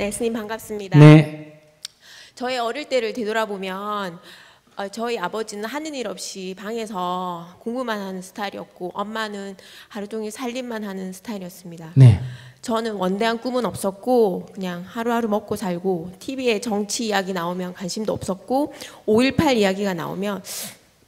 네, 스님 반갑습니다. 네. 저의 어릴 때를 되돌아보면 저희 아버지는 하는 일 없이 방에서 공부만 하는 스타일이었고 엄마는 하루 종일 살림만 하는 스타일이었습니다. 네. 저는 원대한 꿈은 없었고 그냥 하루하루 먹고 살고 TV에 정치 이야기 나오면 관심도 없었고 5.18 이야기가 나오면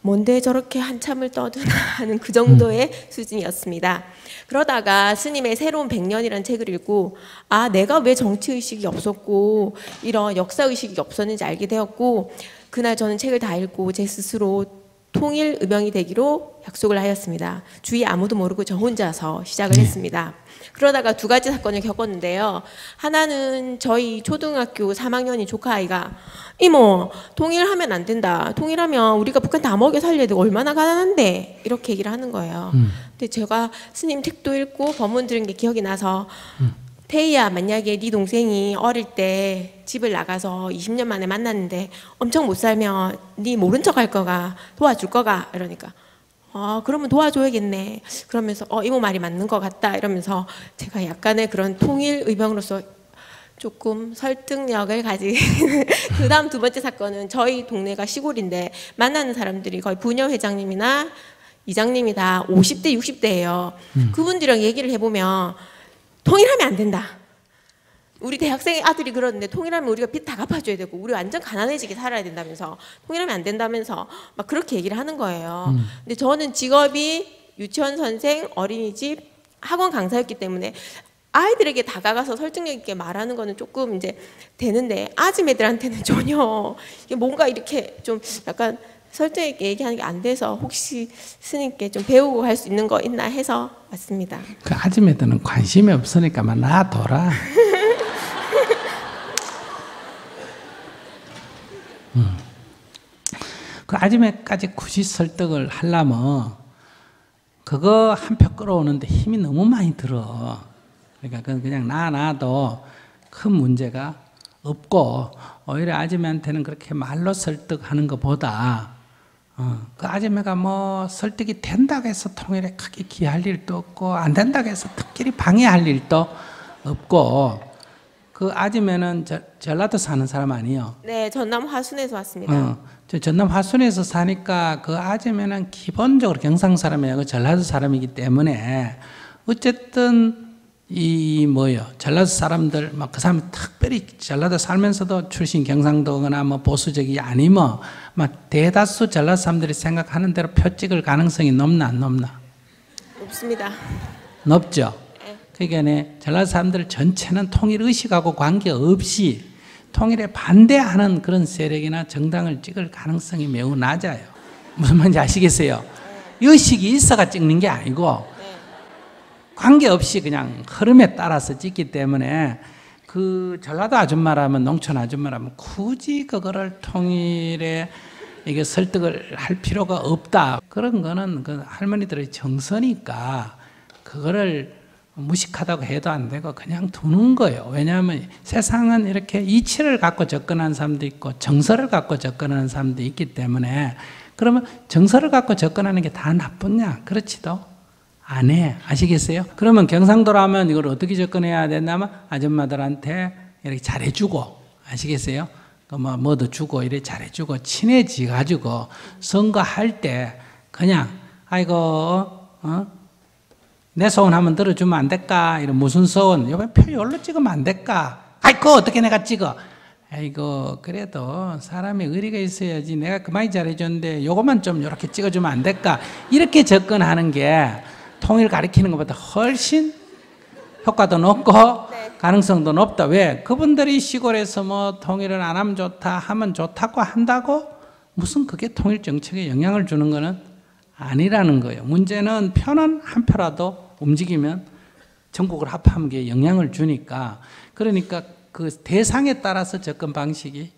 뭔데 저렇게 한참을 떠드나 하는 그 정도의 수준이었습니다. 그러다가 스님의 새로운 100년이라는 책을 읽고 아 내가 왜 정치의식이 없었고 이런 역사의식이 없었는지 알게 되었고 그날 저는 책을 다 읽고 제 스스로 통일 의병이 되기로 약속을 하였습니다. 주위에 아무도 모르고 저 혼자서 시작을 했습니다. 그러다가 두 가지 사건을 겪었는데요. 하나는 저희 초등학교 3학년인 조카아이가 이모 통일하면 안 된다. 통일하면 우리가 북한 다 먹여 살려야 되고 얼마나 가난한데 이렇게 얘기를 하는 거예요. 근데 제가 스님 책도 읽고 법문 들은 게 기억이 나서 태희야 만약에 네 동생이 어릴 때 집을 나가서 20년 만에 만났는데 엄청 못 살면 네 모른 척 할 거가 도와줄 거가 이러니까 그러면 도와줘야겠네. 그러면서 이모 말이 맞는 것 같다 이러면서 제가 약간의 그런 통일 의병으로서 조금 설득력을 가지게 그 다음 두 번째 사건은 저희 동네가 시골인데 만나는 사람들이 거의 부녀회장님이나 이장님이 다 50대 60대예요. 그분들이랑 얘기를 해보면 통일하면 안 된다. 우리 대학생 아들이 그러는데 통일하면 우리가 빚 다 갚아줘야 되고 우리 완전 가난해지게 살아야 된다면서 통일하면 안 된다면서 막 그렇게 얘기를 하는 거예요. 근데 저는 직업이 유치원 선생, 어린이집, 학원 강사였기 때문에 아이들에게 다가가서 설득력 있게 말하는 거는 조금 이제 되는데 아줌 애들한테는 전혀 이게 뭔가 이렇게 좀 약간 설득 있게 얘기하는 게 안 돼서 혹시 스님께 좀 배우고 갈 수 있는 거 있나 해서 왔습니다. 그 아줌매들은 관심이 없으니까만 놔둬라. 그 아줌매까지 굳이 설득을 하려면 그거 한 표 끌어오는데 힘이 너무 많이 들어. 그러니까 그건 그냥 놔도 큰 문제가 없고 오히려 아줌매한테는 그렇게 말로 설득하는 것보다 그 아줌매가 뭐 설득이 된다고 해서 통일에 크게 기할 일도 없고 안 된다고 해서 특별히 방해할 일도 없고 그 아줌매는 전라도 사는 사람 아니에요? 네, 전남 화순에서 왔습니다. 저 전남 화순에서 사니까 그 아줌매는 기본적으로 경상 사람이고 전라도 사람이기 때문에 어쨌든 전라도 사람들 막 그 사람 특별히 전라도 살면서도 출신 경상도거나 뭐 보수적이 아니면 막 대다수 전라도 사람들이 생각하는 대로 표 찍을 가능성이 높나 안 높나? 없습니다. 높죠. 그러니까 전라도 사람들 전체는 통일 의식하고 관계없이 통일에 반대하는 그런 세력이나 정당을 찍을 가능성이 매우 낮아요. 무슨 말인지 아시겠어요? 의식이 있어가 찍는 게 아니고 관계없이 그냥 흐름에 따라서 찍기 때문에 그 전라도 아줌마라면 농촌 아줌마라면 굳이 그거를 통일에 이게 설득을 할 필요가 없다. 그런 거는 그 할머니들의 정서니까 그거를 무식하다고 해도 안 되고 그냥 두는 거예요. 왜냐하면 세상은 이렇게 이치를 갖고 접근하는 사람도 있고 정서를 갖고 접근하는 사람도 있기 때문에 그러면 정서를 갖고 접근하는 게 다 나쁘냐? 그렇지도 안 해. 아시겠어요? 그러면 경상도라면 이걸 어떻게 접근해야 된다면 아줌마들한테 이렇게 잘해주고 아시겠어요? 뭐도 주고 이렇게 잘해주고 친해지 가지고 선거할 때 그냥 아이고 내 소원 한번 들어주면 안 될까? 이런 무슨 소원? 이번에 표 이걸로 찍으면 안 될까? 아이고 어떻게 내가 찍어? 아이고 그래도 사람이 의리가 있어야지. 내가 그만이 잘해줬는데 요것만 좀 이렇게 찍어주면 안 될까? 이렇게 접근하는 게 통일 가리키는 것보다 훨씬 효과도 높고 가능성도 높다. 왜? 그분들이 시골에서 뭐 통일을 안 하면 좋다 하면 좋다고 한다고 무슨 그게 통일 정책에 영향을 주는 거는 아니라는 거예요. 문제는 표는 한 표라도 움직이면 전국을 합하는 게 영향을 주니까 그러니까 그 대상에 따라서 접근 방식이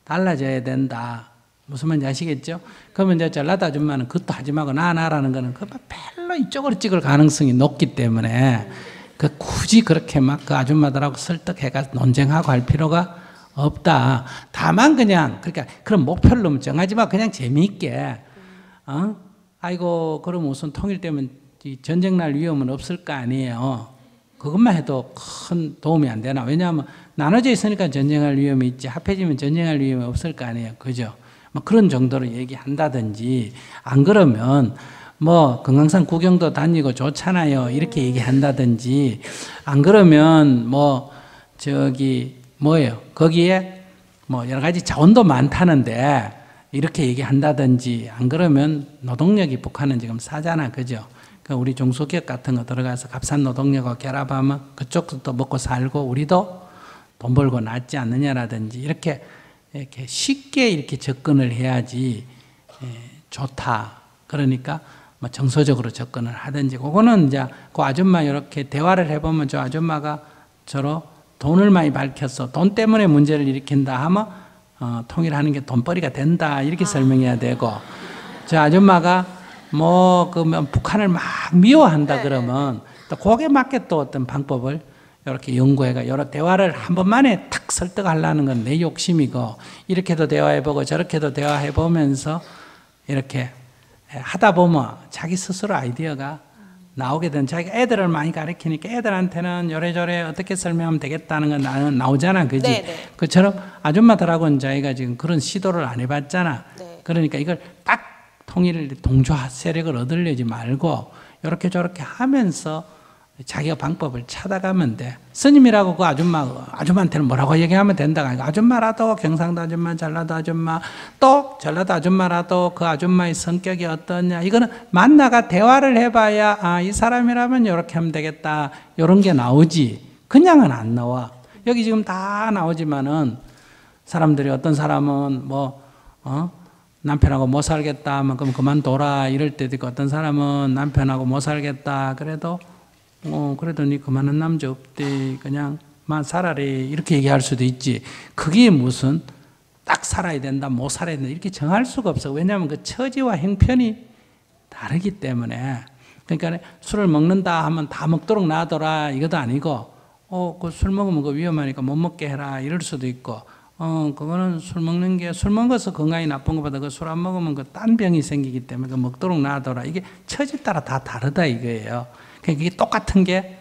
달라져야 된다. 무슨 말인지 아시겠죠? 그러면 이제 전라도 아줌마는 그것도 하지 말고 나라는 거는 별로 이쪽으로 찍을 가능성이 높기 때문에 그 굳이 그렇게 막 그 아줌마들하고 설득해가 논쟁하고 할 필요가 없다. 다만 그냥 그러니까 그런 목표를 너무 정하지 마. 그냥 재미있게 아이고 그럼 무슨 통일되면 전쟁 날 위험은 없을 거 아니에요. 그것만 해도 큰 도움이 안 되나? 왜냐하면 나눠져 있으니까 전쟁할 위험이 있지, 합해지면 전쟁할 위험이 없을 거 아니에요. 그죠? 뭐 그런 정도로 얘기한다든지, 안 그러면 뭐 금강산 구경도 다니고 좋잖아요. 이렇게 얘기한다든지, 안 그러면 뭐 저기 뭐예요? 거기에 뭐 여러 가지 자원도 많다는데 이렇게 얘기한다든지, 안 그러면 노동력이 북한은 지금 싸잖아. 그죠? 우리 중소기업 같은 거 들어가서 값싼 노동력과 결합하면 그쪽도 먹고 살고 우리도 돈 벌고 낫지 않느냐라든지, 이렇게 쉽게 이렇게 접근을 해야지 좋다. 그러니까 뭐 정서적으로 접근을 하든지, 그거는 이제 그 아줌마 이렇게 대화를 해보면 저 아줌마가 저로 돈을 많이 밝혀서 돈 때문에 문제를 일으킨다 하면 통일하는 게 돈벌이가 된다 이렇게 설명해야 되고, 저 아줌마가 뭐 그러면 북한을 막 미워한다 그러면 또 거기에 맞게 또 어떤 방법을 이렇게 연구해가 여러 대화를 한 번만에 탁 설득하려는 건 내 욕심이고, 이렇게도 대화해보고 저렇게도 대화해보면서 이렇게 하다 보면 자기 스스로 아이디어가 나오게 된, 자기가 애들을 많이 가르치니까 애들한테는 요래저래 어떻게 설명하면 되겠다는 건 나오잖아. 그지? 네네. 그처럼 아줌마들하고는 자기가 지금 그런 시도를 안 해봤잖아. 네. 그러니까 이걸 딱 통일 동조 세력을 얻으려지 말고 이렇게 저렇게 하면서 자기가 방법을 찾아가면 돼. 스님이라고 그 아줌마한테는 뭐라고 얘기하면 된다. 아줌마라도 경상도 아줌마, 전라도 아줌마, 또 전라도 아줌마라도 그 아줌마의 성격이 어떠냐, 이거는 만나가 대화를 해봐야 아, 이 사람이라면 이렇게 하면 되겠다, 이런 게 나오지. 그냥은 안 나와. 여기 지금 다 나오지만은 사람들이, 어떤 사람은 뭐 남편하고 못 살겠다 하면 그럼 그만둬라 이럴 때도 있고, 어떤 사람은 남편하고 못 살겠다 그래도 그래도 니 그만한 남자 없대, 그냥 만 살아래, 이렇게 얘기할 수도 있지. 그게 무슨 딱 살아야 된다, 못 살아야 된다 이렇게 정할 수가 없어. 왜냐하면 그 처지와 형편이 다르기 때문에. 그러니까 술을 먹는다 하면 다 먹도록 놔둬라 이것도 아니고, 그 술 먹으면 그 위험하니까 못 먹게 해라 이럴 수도 있고, 그거는 술 먹는 게, 술 먹어서 건강이 나쁜 것보다 그 술 안 먹으면 그 딴 병이 생기기 때문에 그 먹도록 놔둬라. 이게 처지 따라 다 다르다 이거예요. 그게 똑같은 게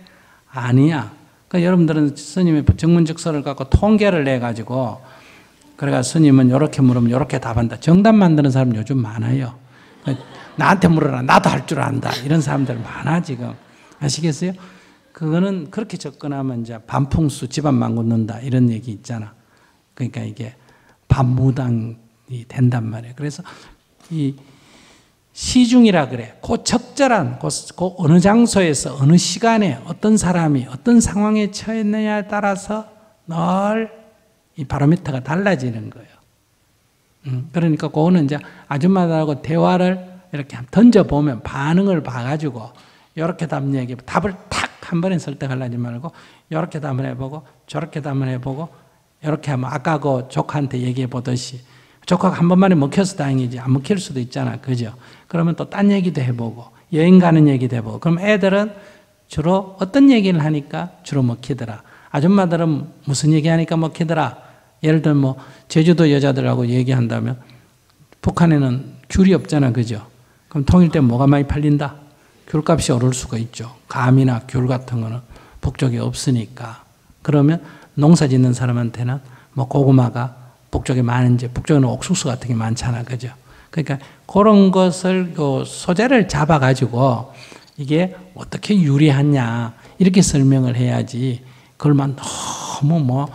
아니야. 그러니까 여러분들은 스님의 정문적설을 갖고 통계를 내가지고, 그래가 스님은 이렇게 물으면 이렇게 답한다, 정답 만드는 사람 요즘 많아요. 나한테 물어라, 나도 할 줄 안다, 이런 사람들 많아 지금. 아시겠어요? 그거는 그렇게 접근하면 이제 반풍수 집안 망긋는다 이런 얘기 있잖아. 그러니까 이게 반무당이 된단 말이에요. 그래서 이 시중이라 그래. 그 적절한, 그 어느 장소에서 어느 시간에 어떤 사람이 어떤 상황에 처했느냐에 따라서 늘 이 바로미터가 달라지는 거예요. 그러니까 그거는 이제 아줌마들하고 대화를 이렇게 던져보면 반응을 봐가지고 이렇게 답을 탁 한 번에 설득하려지 말고 이렇게 답을 해보고 저렇게 답을 해보고, 이렇게 하면 아까 그 조카한테 얘기해 보듯이, 조카가 한 번만에 먹혀서 다행이지 안 먹힐 수도 있잖아. 그죠? 그러면 또 딴 얘기도 해보고 여행 가는 얘기도 해보고, 그럼 애들은 주로 어떤 얘기를 하니까 주로 먹히더라, 아줌마들은 무슨 얘기하니까 먹히더라. 예를 들면 뭐 제주도 여자들하고 얘기한다면 북한에는 귤이 없잖아. 그죠? 그럼 통일 때 뭐가 많이 팔린다? 귤값이 오를 수가 있죠. 감이나 귤 같은 거는 북쪽에 없으니까. 그러면 농사 짓는 사람한테는 뭐 고구마가 북쪽에 많은지, 북쪽에는 옥수수 같은 게 많잖아. 그죠? 그러니까 그런 것을 그 소재를 잡아가지고 이게 어떻게 유리하냐 이렇게 설명을 해야지, 그걸만 너무 뭐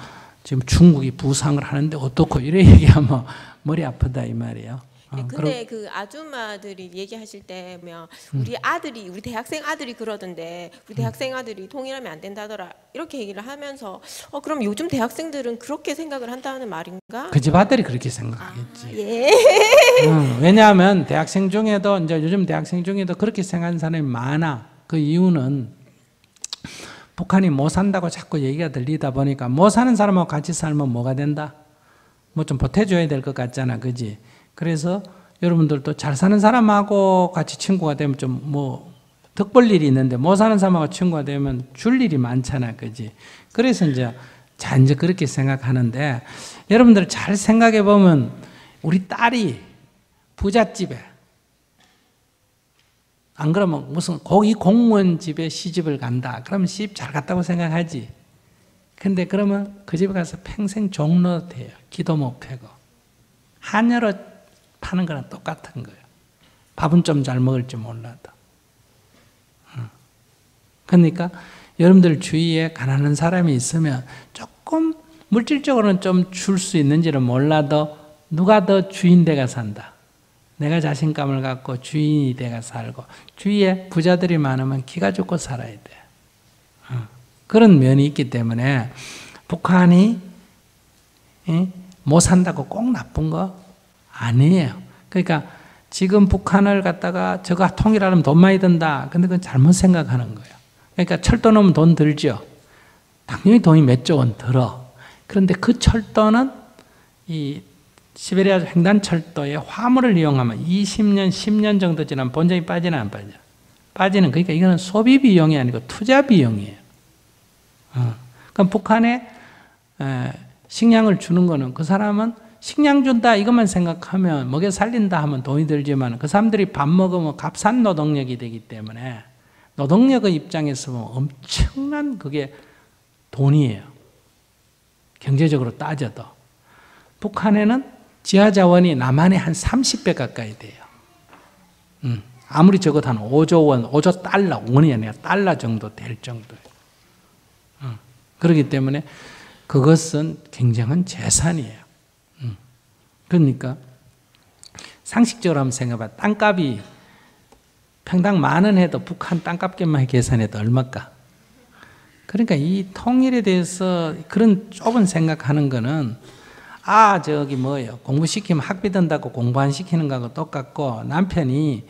지금 중국이 부상을 하는데 어떻고 이래 얘기하면 머리 아프다 이 말이에요. 근데 그 아줌마들이 얘기하실 때면 우리 아들이, 우리 대학생 아들이 그러던데, 우리 대학생 아들이 통일하면 안 된다더라 이렇게 얘기를 하면서, 그럼 요즘 대학생들은 그렇게 생각을 한다는 말인가? 그 집 아들이 그렇게 생각하겠지. 예. 왜냐하면 대학생 중에도, 이제 요즘 대학생 중에도 그렇게 생각하는 사람이 많아. 그 이유는 북한이 못 산다고 자꾸 얘기가 들리다 보니까, 못 사는 사람하고 같이 살면 뭐가 된다? 뭐 좀 보태줘야 될 것 같잖아. 그지? 그래서 여러분들도 잘 사는 사람하고 같이 친구가 되면 좀 뭐 덕볼 일이 있는데, 못 사는 사람하고 친구가 되면 줄 일이 많잖아. 그지? 그래서 이제 그렇게 생각하는데, 여러분들 잘 생각해 보면 우리 딸이 부잣집에 안 그러면 무슨 이 공무원 집에 시집을 간다. 그러면 시집 잘 갔다고 생각하지. 근데 그러면 그 집에 가서 평생 종로 돼요. 기도 못 펴고. 한여로 파는 거랑 똑같은 거예요. 밥은 좀 잘 먹을지 몰라도. 그러니까 여러분들 주위에 가난한 사람이 있으면 조금 물질적으로는 좀 줄 수 있는지는 몰라도 누가 더 주인 돼가 산다. 내가 자신감을 갖고 주인이 돼가 살고 주위에 부자들이 많으면 기가 죽고 살아야 돼. 그런 면이 있기 때문에 북한이 못 산다고 꼭 나쁜 거 아니에요. 그러니까 지금 북한을 갖다가 저가 통일하려면 돈 많이 든다. 근데 그건 잘못 생각하는 거예요. 그러니까 철도 넣으면 돈 들죠. 당연히 돈이 몇 조 원 들어. 그런데 그 철도는 이 시베리아 횡단철도에 화물을 이용하면 20년, 10년 정도 지나면 본전이 빠지나 안 빠져? 빠지는, 그러니까 이거는 소비 비용이 아니고 투자 비용이에요. 그럼 북한에 식량을 주는 거는 그 사람은 식량 준다 이것만 생각하면 먹여 살린다 하면 돈이 들지만 그 사람들이 밥 먹으면 값싼 노동력이 되기 때문에 노동력의 입장에서 보면 엄청난 그게 돈이에요. 경제적으로 따져도. 북한에는 지하자원이 남한의 한 30배 가까이 돼요. 아무리 적어도 한 5조 원, 5조 달러, 원이 아니라 달러 정도 될 정도예요. 그렇기 때문에 그것은 굉장한 재산이에요. 그러니까 상식적으로 한번 생각해봐. 땅값이 평당 10,000원 해도 북한 땅값만 계산해도 얼마일까? 그러니까 이 통일에 대해서 그런 좁은 생각하는 거는 저기 뭐예요. 공부시키면 학비 든다고 공부 안 시키는 거하고 똑같고 남편이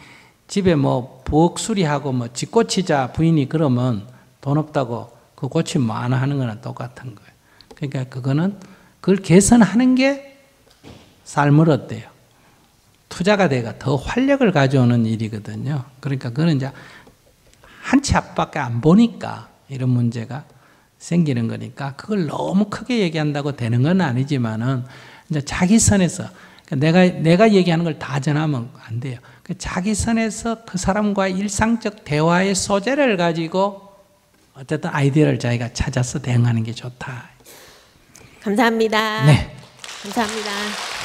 집에 뭐 부엌 수리하고 뭐 집 고치자 부인이 그러면 돈 없다고 그 고치면 뭐 안 하는 거랑 똑같은 거예요. 그러니까 그거는 그걸 개선하는 게 삶을 어때요? 투자가 돼가 더 활력을 가져오는 일이거든요. 그러니까 그거는 이제 한 치 앞밖에 안 보니까 이런 문제가 생기는 거니까 그걸 너무 크게 얘기한다고 되는 건 아니지만은 이제 자기 선에서 내가 얘기하는 걸 다 전하면 안 돼요. 자기 선에서 그 사람과의 일상적 대화의 소재를 가지고 어쨌든 아이디어를 자기가 찾아서 대응하는 게 좋다. 감사합니다. 네. 감사합니다.